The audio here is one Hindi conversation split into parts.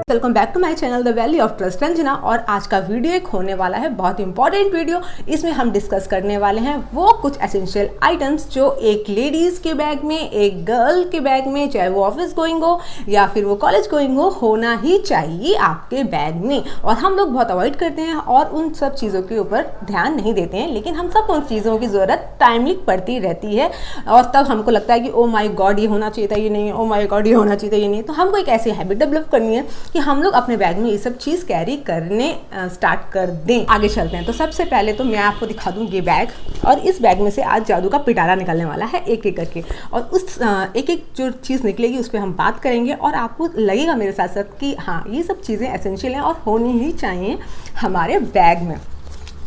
Welcome back to my channel the valley of trust Ranjana. और आज का वीडियो एक होने वाला है बहुत इंपॉर्टेंट वीडियो। इसमें हम डिस्कस करने वाले हैं वो कुछ एसेंशियल आइटम्स जो एक लेडीज़ के बैग में, एक गर्ल के बैग में, चाहे वो ऑफिस गोइंग हो या फिर वो कॉलेज गोइंग हो, होना ही चाहिए आपके बैग में। और हम लोग बहुत अवॉइड करते हैं और उन सब चीज़ों के ऊपर ध्यान नहीं देते हैं, लेकिन हम सब उन चीज़ों की ज़रूरत टाइमली पड़ती रहती है और तब हमको लगता है कि ओ माई गॉड ये होना चाहिए था, ये नहीं, ओ माई गॉड ये होना चाहिए था, ये नहीं। तो हमको एक ऐसी हैबिट डेवलप करनी है कि हम लोग अपने बैग में ये सब चीज़ कैरी करने स्टार्ट कर दें। आगे चलते हैं। तो सबसे पहले तो मैं आपको दिखा दूँ ये बैग, और इस बैग में से आज जादू का पिटारा निकलने वाला है एक एक करके, और उस एक एक जो चीज़ निकलेगी उस पर हम बात करेंगे और आपको लगेगा मेरे साथ साथ कि हाँ ये सब चीज़ें एसेंशियल हैं और होनी ही चाहिए हमारे बैग में।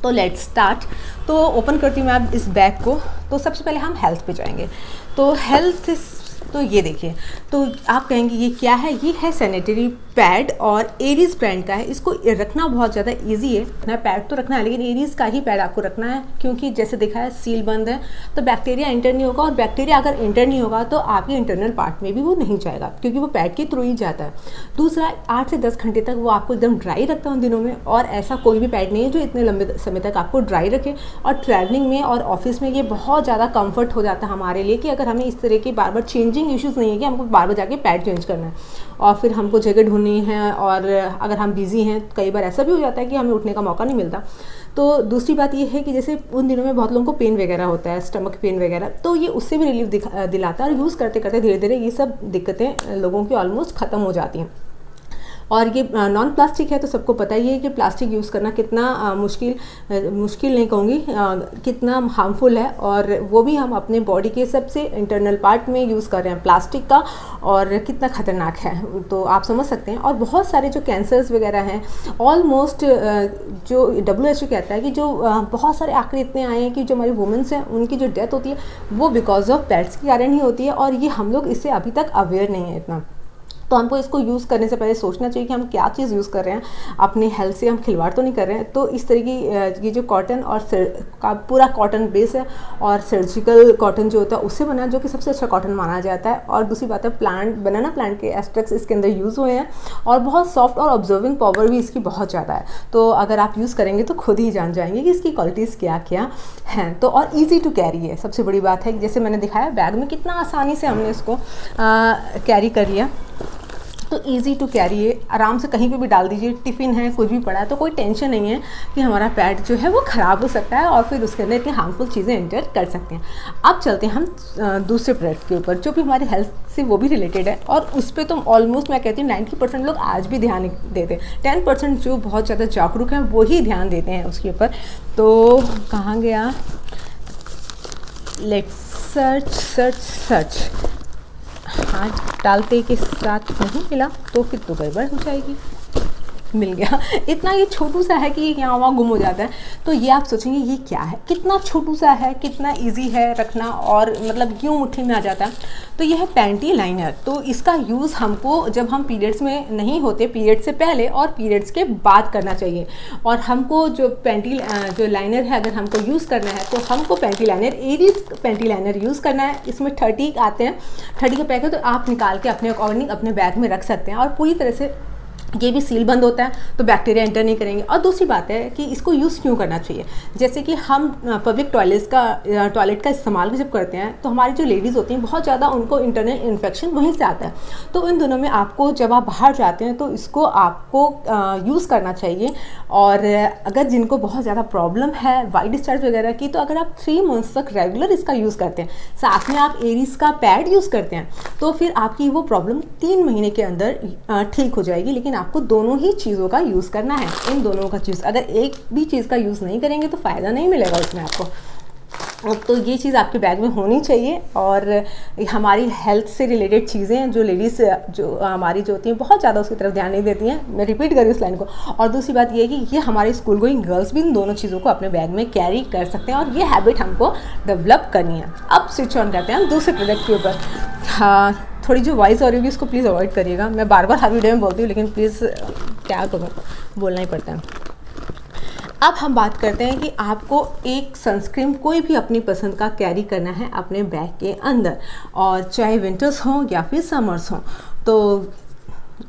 तो लेट्स स्टार्ट। तो ओपन करती हूँ मैं आप इस बैग को। तो सबसे पहले हम हेल्थ पे जाएंगे। तो हेल्थ, तो ये देखिए, तो आप कहेंगे ये क्या है? ये है सैनिटरी पैड और एरीज ब्रांड का है। इसको रखना बहुत ज़्यादा इजी है ना, पैड तो रखना है लेकिन एरीज का ही पैड आपको रखना है, क्योंकि जैसे देखा है सील बंद है तो बैक्टीरिया इंटर नहीं होगा, और बैक्टीरिया अगर इंटर नहीं होगा तो आपके इंटरनल पार्ट में भी वो नहीं जाएगा, क्योंकि वो पैड के थ्रू ही जाता है। दूसरा, 8 से 10 घंटे तक वो आपको एकदम ड्राई रखता है उन दिनों में, और ऐसा कोई भी पैड नहीं है जो इतने लंबे समय तक आपको ड्राई रखे। और ट्रैवलिंग में और ऑफिस में ये बहुत ज़्यादा कम्फर्ट हो जाता है हमारे लिए कि अगर हमें इस तरह के बार बार चेंजिंग इश्यूज़ नहीं है कि हमको बार बार जाके पैड चेंज करना है और फिर हमको जगह ढूंढनी है, और अगर हम बिज़ी हैं कई बार ऐसा भी हो जाता है कि हमें उठने का मौका नहीं मिलता। तो दूसरी बात ये है कि जैसे उन दिनों में बहुत लोगों को पेन वगैरह होता है, स्टमक पेन वगैरह, तो ये उससे भी रिलीफ दिलाता है, और यूज़ करते करते धीरे धीरे ये सब दिक्कतें लोगों की ऑलमोस्ट ख़त्म हो जाती हैं। और ये नॉन प्लास्टिक है तो सबको पता ही है कि प्लास्टिक यूज़ करना कितना मुश्किल नहीं कहूँगी, कितना हार्मफुल है, और वो भी हम अपने बॉडी के सबसे इंटरनल पार्ट में यूज़ कर रहे हैं प्लास्टिक का, और कितना ख़तरनाक है तो आप समझ सकते हैं। और बहुत सारे जो कैंसर्स वगैरह हैं, ऑलमोस्ट जो WHO कहता है कि जो बहुत सारे आंकड़े इतने आए हैं कि जो हमारी वुमेंस हैं उनकी जो डेथ होती है वो बिकॉज ऑफ पैड्स के कारण ही होती है, और ये हम लोग इससे अभी तक अवेयर नहीं है इतना। तो हमको इसको यूज़ करने से पहले सोचना चाहिए कि हम क्या चीज़ यूज़ कर रहे हैं, अपनी हेल्थ से हम खिलवाड़ तो नहीं कर रहे हैं। तो इस तरह की ये जो कॉटन और का पूरा कॉटन बेस है, और सर्जिकल कॉटन जो होता है उससे बना, जो कि सबसे अच्छा कॉटन माना जाता है। और दूसरी बात है बनाना प्लांट के एस्ट्रेक्स इसके अंदर यूज़ हुए हैं, और बहुत सॉफ्ट और ऑब्जर्विंग पावर भी इसकी बहुत ज़्यादा है। तो अगर आप यूज़ करेंगे तो खुद ही जान जाएंगे कि इसकी क्वालिटीज़ क्या क्या हैं। तो और ईजी टू कैरी है, सबसे बड़ी बात है। जैसे मैंने दिखाया बैग में कितना आसानी से हमने इसको कैरी कर लिया, तो इजी टू कैरी है, आराम से कहीं पे भी डाल दीजिए। टिफ़िन है, कुछ भी पड़ा है तो कोई टेंशन नहीं है कि हमारा पैड जो है वो ख़राब हो सकता है और फिर उसके अंदर इतनी हार्मफुल चीज़ें एंटर कर सकते हैं। अब चलते हैं हम दूसरे प्रोडक्ट के ऊपर जो भी हमारी हेल्थ से वो भी रिलेटेड है, और उस पर तो ऑलमोस्ट मैं कहती हूँ 90% लोग आज भी ध्यान देते हैं। 10% जो बहुत ज़्यादा जागरूक हैं वही ध्यान देते हैं उसके ऊपर। तो कहाँ गया, लेट्स सर्च। हाँ, डालते के साथ नहीं मिला तो फिर तो गड़बड़ हो जाएगी। मिल गया। इतना ये छोटू सा है कि यहाँ वहाँ गुम हो जाता है। तो ये आप सोचेंगे ये क्या है, कितना छोटू सा है, कितना इजी है रखना, और मतलब क्यों मुट्ठी में आ जाता है। तो ये है पैंटी लाइनर। तो इसका यूज़ हमको जब हम पीरियड्स में नहीं होते, पीरियड्स से पहले और पीरियड्स के बाद करना चाहिए। और हमको जो जो लाइनर है अगर हमको यूज़ करना है तो हमको panty liner, Aries panty liner use करना है। इसमें 30 आते हैं, 30 का पैक है, तो आप निकाल के अपने अकॉर्डिंग अपने बैग में रख सकते हैं। और पूरी तरह से ये भी सील बंद होता है तो बैक्टीरिया एंटर नहीं करेंगे। और दूसरी बात है कि इसको यूज़ क्यों करना चाहिए, जैसे कि हम पब्लिक टॉयलेट का इस्तेमाल जब करते हैं तो हमारी जो लेडीज़ होती हैं बहुत ज़्यादा उनको इंटरनल इन्फेक्शन वहीं से आता है। तो इन दोनों में आपको जब आप बाहर जाते हैं तो इसको आपको यूज़ करना चाहिए। और अगर जिनको बहुत ज़्यादा प्रॉब्लम है वाइट डिस्चार्ज वगैरह की, तो अगर आप 3 मंथ्स तक रेगुलर इसका यूज़ करते हैं, साथ में आप एरीज का पैड यूज़ करते हैं, तो फिर आपकी वो प्रॉब्लम 3 महीने के अंदर ठीक हो जाएगी। लेकिन आपको दोनों ही चीज़ों का यूज़ करना है। इन दोनों का चीज़, अगर एक भी चीज़ का यूज़ नहीं करेंगे तो फ़ायदा नहीं मिलेगा उसमें आपको। तो ये चीज़ आपके बैग में होनी चाहिए। और हमारी हेल्थ से रिलेटेड चीज़ें हैं जो लेडीज़ जो हमारी जो होती हैं बहुत ज़्यादा उसकी तरफ ध्यान नहीं देती हैं। मैं रिपीट करी उस लाइन को। और दूसरी बात ये है कि ये हमारे स्कूल गोइंग गर्ल्स भी इन दोनों चीज़ों को अपने बैग में कैरी कर सकते हैं, और ये हैबिट हमको डेवलप करनी है। अब स्विच ऑन करते हैं हम दूसरे प्रोडक्ट के ऊपर। हाँ, थोड़ी जो वॉइस और होगी उसको प्लीज़ अवॉइड करिएगा। मैं बार बार हर वीडियो में बोलती हूँ, लेकिन प्लीज़ क्या करूँ, बोलना ही पड़ता है। अब हम बात करते हैं कि आपको एक सनस्क्रीन कोई भी अपनी पसंद का कैरी करना है अपने बैग के अंदर, और चाहे विंटर्स हों या फिर समर्स हों। तो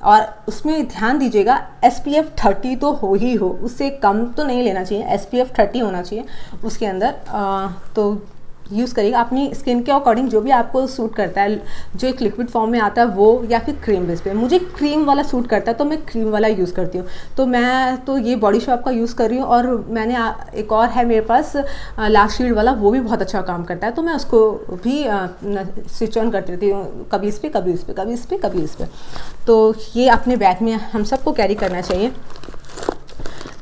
और उसमें ध्यान दीजिएगा SPF 30 तो हो ही हो, उससे कम तो नहीं लेना चाहिए, SPF 30 होना चाहिए उसके अंदर। तो यूज़ करिएगा अपनी स्किन के अकॉर्डिंग, जो भी आपको सूट करता है, जो एक लिक्विड फॉर्म में आता है वो, या फिर क्रीम बेस पे। मुझे क्रीम वाला सूट करता है तो मैं क्रीम वाला यूज़ करती हूँ। तो मैं तो ये बॉडी शॉप का यूज़ कर रही हूँ, और मैंने एक और है मेरे पास लास्ट शील्ड वाला, वो भी बहुत अच्छा काम करता है, तो मैं उसको भी स्विच ऑन करती रहती हूँ, कभी इस पर कभी इस पर, कभी इस पर कभी इस पर। तो ये अपने बैग में हम सबको कैरी करना चाहिए।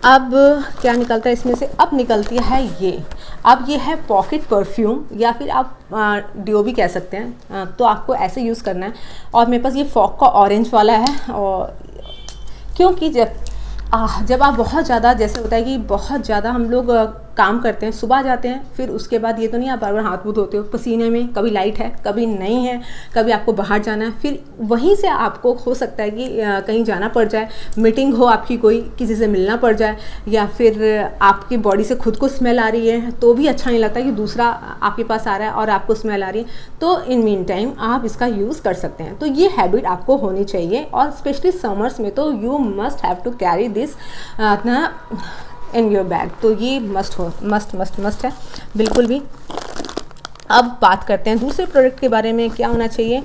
अब क्या निकलता है इसमें से? अब निकलती है ये, अब ये है पॉकेट परफ्यूम, या फिर आप डिओ भी कह सकते हैं। तो आपको ऐसे यूज़ करना है। और मेरे पास ये फॉग का ऑरेंज वाला है, और क्योंकि जब आप बहुत ज़्यादा, जैसे होता है कि बहुत ज़्यादा हम लोग काम करते हैं, सुबह जाते हैं, फिर उसके बाद ये तो नहीं आप बार बार हाथ मुँह धोते हो पसीने में, कभी लाइट है कभी नहीं है, कभी आपको बाहर जाना है, फिर वहीं से आपको हो सकता है कि कहीं जाना पड़ जाए, मीटिंग हो आपकी, कोई किसी से मिलना पड़ जाए, या फिर आपकी बॉडी से खुद को स्मेल आ रही है, तो भी अच्छा नहीं लगता कि दूसरा आपके पास आ रहा है और आपको स्मेल आ रही है। तो इन मीन टाइम आप इसका यूज़ कर सकते हैं। तो ये हैबिट आपको होनी चाहिए, और स्पेशली समर्स में तो you must have to carry this in your bag. तो ये मस्ट है बिल्कुल भी। अब बात करते हैं दूसरे प्रोडक्ट के बारे में, क्या होना चाहिए।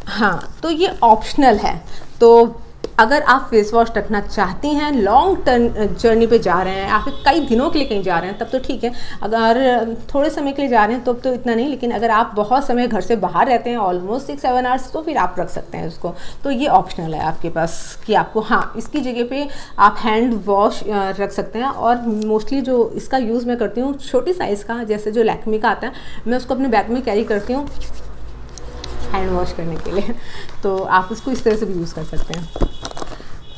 हाँ, तो ये ऑप्शनल है। तो अगर आप फेस वॉश रखना चाहती हैं, लॉन्ग टर्म जर्नी पे जा रहे हैं, या फिर कई दिनों के लिए कहीं जा रहे हैं, तब तो ठीक है। अगर थोड़े समय के लिए जा रहे हैं तो इतना नहीं, लेकिन अगर आप बहुत समय घर से बाहर रहते हैं, ऑलमोस्ट 6-7 आवर्स, तो फिर आप रख सकते हैं उसको। तो ये ऑप्शनल है आपके पास कि आपको, हाँ, इसकी जगह पे आप हैंड वॉश रख सकते हैं। और मोस्टली जो इसका यूज़ मैं करती हूँ, छोटी साइज़ का, जैसे जो लैक्मे का आता है, मैं उसको अपने बैग में कैरी करती हूँ हैंड वॉश करने के लिए। तो आप उसको इस तरह से भी यूज़ कर सकते हैं।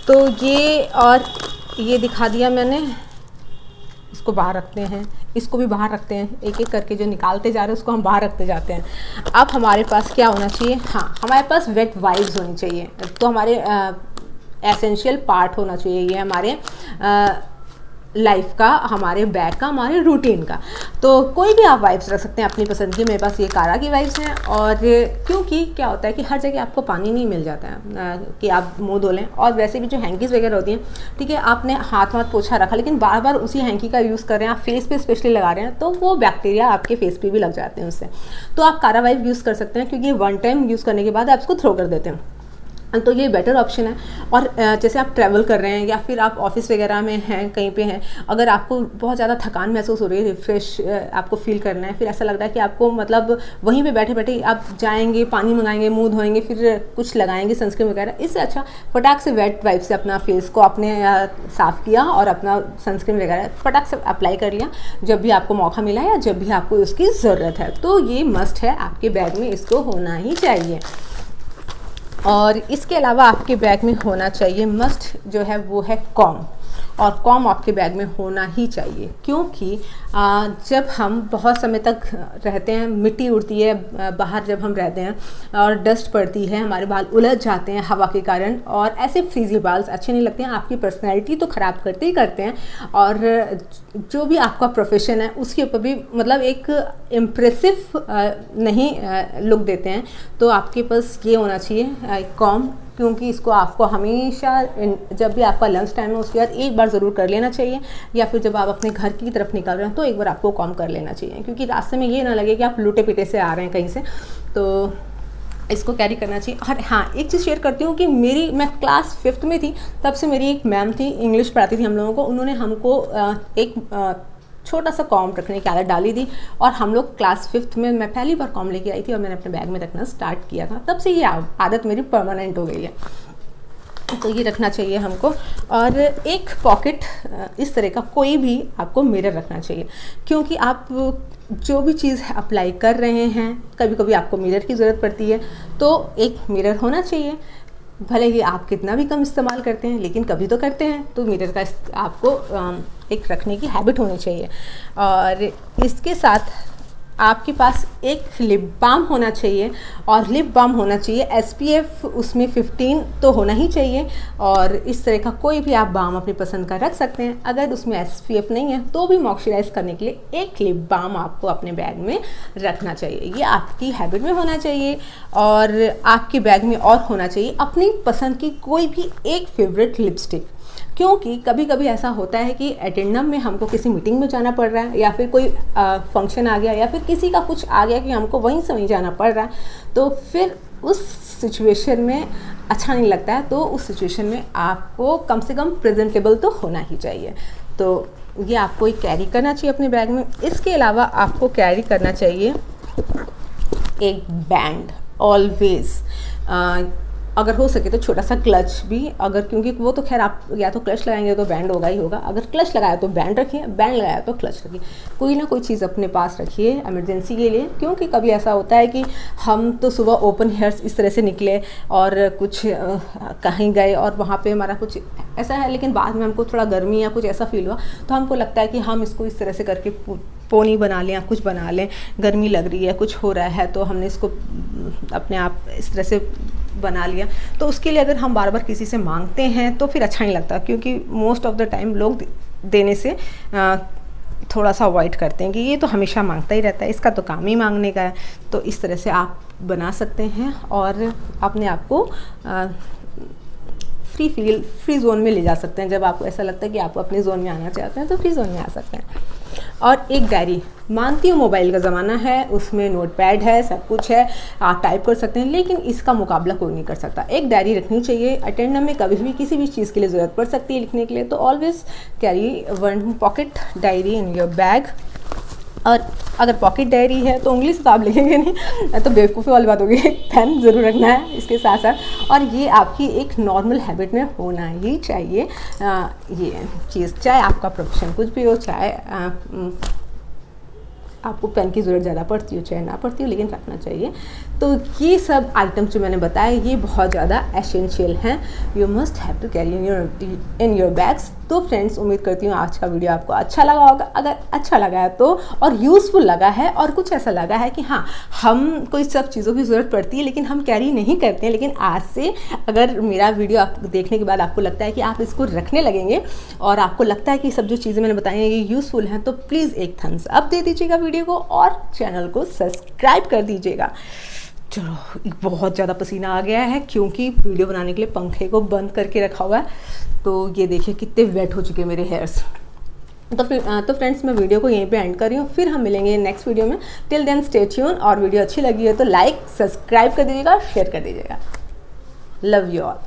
तो ये, और ये दिखा दिया मैंने, इसको बाहर रखते हैं, इसको भी बाहर रखते हैं, एक एक करके जो निकालते जा रहे हैं उसको हम बाहर रखते जाते हैं। अब हमारे पास क्या होना चाहिए, हाँ, हमारे पास वेट वाइप्स होनी चाहिए। तो हमारे एसेंशियल पार्ट होना चाहिए ये हमारे लाइफ का, हमारे बैग का, हमारे रूटीन का। तो कोई भी आप वाइप्स रख सकते हैं अपनी पसंद की। मेरे पास ये कारा की वाइप्स हैं, और क्योंकि क्या होता है कि हर जगह आपको पानी नहीं मिल जाता है कि आप मुंह धो लें, और वैसे भी जो हैंकीज़ वगैरह होती हैं, ठीक है, आपने हाथ पोछा रखा, लेकिन बार बार उसी हैंकी का यूज़ कर रहे हैं, आप फेस पे स्पेशली लगा रहे हैं, तो वो बैक्टीरिया आपके फेस पे भी लग जाते हैं उससे। तो आप कारा वाइप यूज़ कर सकते हैं, क्योंकि वन टाइम यूज़ करने के बाद आप इसको थ्रो कर देते हैं। तो ये बेटर ऑप्शन है। और जैसे आप ट्रैवल कर रहे हैं, या फिर आप ऑफिस वगैरह में हैं, कहीं पे हैं, अगर आपको बहुत ज़्यादा थकान महसूस हो रही है, रिफ्रेश आपको फील करना है, फिर ऐसा लग रहा है कि आपको मतलब वहीं पे बैठे बैठे आप जाएंगे, पानी मंगाएंगे, मुंह धोएंगे, फिर कुछ लगाएंगे सनस्क्रीन वगैरह, इससे अच्छा फटाक से वेट वाइप से अपना फेस को आपने साफ़ किया, और अपना सनस्क्रीन वगैरह फटाक से अप्लाई कर लिया, जब भी आपको मौका मिला या जब भी आपको उसकी ज़रूरत है। तो ये मस्ट है, आपके बैग में इसको होना ही चाहिए। और इसके अलावा आपके बैग में होना चाहिए मस्ट जो है वो है कॉम। और कॉम आपके बैग में होना ही चाहिए, क्योंकि जब हम बहुत समय तक रहते हैं, मिट्टी उड़ती है बाहर जब हम रहते हैं, और डस्ट पड़ती है, हमारे बाल उलझ जाते हैं हवा के कारण, और ऐसे फ्रीजी बाल अच्छे नहीं लगते हैं, आपकी पर्सनैलिटी तो ख़राब करते ही करते हैं, और जो भी आपका प्रोफेशन है उसके ऊपर भी मतलब एक इम्प्रेसिव नहीं लुक देते हैं। तो आपके पास ये होना चाहिए कॉम, क्योंकि इसको आपको हमेशा जब भी आपका लंच टाइम है उसके बाद एक बार ज़रूर कर लेना चाहिए, या फिर जब आप अपने घर की तरफ निकल रहे हैं तो एक बार आपको कॉम कर लेना चाहिए, क्योंकि रास्ते में ये ना लगे कि आप लूटे पीटे से आ रहे हैं कहीं से। तो इसको कैरी करना चाहिए। और हाँ, एक चीज़ शेयर करती हूँ कि मैं क्लास 5th में थी, तब से मेरी एक मैम थी, इंग्लिश पढ़ाती थी हम लोगों को, उन्होंने हमको एक छोटा सा कॉम रखने की आदत डाली थी, और हम लोग क्लास 5th में मैं पहली बार कॉम लेके आई थी, और मैंने अपने बैग में रखना स्टार्ट किया था, तब से ये आदत मेरी परमानेंट हो गई है। तो ये रखना चाहिए हमको। और एक पॉकेट इस तरह का कोई भी आपको मिरर रखना चाहिए, क्योंकि आप जो भी चीज़ अप्लाई कर रहे हैं, कभी कभी आपको मिरर की ज़रूरत पड़ती है, तो एक मिरर होना चाहिए। भले ही आप कितना भी कम इस्तेमाल करते हैं, लेकिन कभी तो करते हैं, तो मिरर का आपको एक रखने की हैबिट होनी चाहिए। और इसके साथ आपके पास एक लिप बाम होना चाहिए, और लिप बाम होना चाहिए SPF उसमें 15 तो होना ही चाहिए। और इस तरह का कोई भी आप बाम अपनी पसंद का रख सकते हैं। अगर उसमें SPF नहीं है तो भी मॉइस्चराइज करने के लिए एक लिप बाम आपको अपने बैग में रखना चाहिए। ये आपकी हैबिट में होना चाहिए। और आपके बैग में और होना चाहिए अपनी पसंद की कोई भी एक फेवरेट लिपस्टिक, क्योंकि कभी कभी ऐसा होता है कि एटेंडम में हमको किसी मीटिंग में जाना पड़ रहा है, या फिर कोई फंक्शन आ गया, या फिर किसी का कुछ आ गया कि हमको वहीं से वहीं जाना पड़ रहा है, तो फिर उस सिचुएशन में अच्छा नहीं लगता है। तो उस सिचुएशन में आपको कम से कम प्रेजेंटेबल तो होना ही चाहिए। तो ये आपको कैरी करना चाहिए अपने बैग में। इसके अलावा आपको कैरी करना चाहिए एक बैंड ऑलवेज, अगर हो सके तो छोटा सा क्लच भी, अगर, क्योंकि वो तो खैर आप या तो क्लच लगाएंगे तो बैंड होगा ही होगा। अगर क्लच लगाया तो बैंड रखिए, बैंड लगाया तो क्लच रखिए। कोई ना कोई चीज़ अपने पास रखिए इमरजेंसी के लिए, क्योंकि कभी ऐसा होता है कि हम तो सुबह ओपन हेयर्स इस तरह से निकले और कुछ कहीं गए और वहाँ पे हमारा कुछ ऐसा है, लेकिन बाद में हमको थोड़ा गर्मी या कुछ ऐसा फील हुआ तो हमको लगता है कि हम इसको इस तरह से करके पोनी बना लें या कुछ बना लें, गर्मी लग रही है, कुछ हो रहा है, तो हमने इसको अपने आप इस तरह से बना लिया। तो उसके लिए अगर हम बार बार किसी से मांगते हैं तो फिर अच्छा नहीं लगता, क्योंकि मोस्ट ऑफ द टाइम लोग देने से थोड़ा सा अवॉइड करते हैं कि ये तो हमेशा मांगता ही रहता है, इसका तो काम ही मांगने का है। तो इस तरह से आप बना सकते हैं और अपने आप को फ्री जोन में ले जा सकते हैं। जब आपको ऐसा लगता है कि आप अपने जोन में आना चाहते हैं तो फ्री जोन में आ सकते हैं। और एक डायरी, मानती हूँ मोबाइल का ज़माना है, उसमें नोटपैड है, सब कुछ है, आप टाइप कर सकते हैं, लेकिन इसका मुकाबला कोई नहीं कर सकता। एक डायरी रखनी चाहिए। अटेंडम में कभी भी किसी भी चीज़ के लिए ज़रूरत पड़ सकती है लिखने के लिए, तो always carry one pocket diary in your bag. और अगर पॉकेट डायरी है तो उंगली से तो आप लिखेंगे नहीं, तो बेवकूफ़ी वाली बात होगी। पेन ज़रूर रखना है इसके साथ साथ, और ये आपकी एक नॉर्मल हैबिट में होना ही चाहिए ये चीज़। चाहे आपका प्रोफेशन कुछ भी हो, चाहे आपको पेन की ज़रूरत ज़्यादा पड़ती हो चाहे ना पड़ती हो, लेकिन रखना चाहिए। तो ये सब आइटम्स जो मैंने बताए ये बहुत ज़्यादा एसेंशियल हैं, you must have to carry in your bags. तो फ्रेंड्स, उम्मीद करती हूँ आज का वीडियो आपको अच्छा लगा होगा। अगर अच्छा लगा है तो, और यूज़फुल लगा है, और कुछ ऐसा लगा है कि हाँ हम कोई सब चीज़ों की ज़रूरत पड़ती है लेकिन हम कैरी नहीं करते हैं, लेकिन आज से अगर मेरा वीडियो आप देखने के बाद आपको लगता है कि आप इसको रखने लगेंगे और आपको लगता है कि सब जो चीज़ें मैंने बताई हैं ये यूज़फुल हैं, तो प्लीज़ एक थम्स अप दे दीजिएगा वीडियो को और चैनल को सब्सक्राइब कर दीजिएगा। चलो, बहुत ज़्यादा पसीना आ गया है क्योंकि वीडियो बनाने के लिए पंखे को बंद करके रखा हुआ है। तो ये देखिए कितने वेट हो चुके हैं मेरे हेयर्स। तो फ्रेंड्स, मैं वीडियो को यहीं पे एंड कर रही हूँ, फिर हम मिलेंगे नेक्स्ट वीडियो में। टिल देन स्टे ट्यून, और वीडियो अच्छी लगी है तो लाइक सब्सक्राइब कर दीजिएगा, शेयर कर दीजिएगा। Love you all.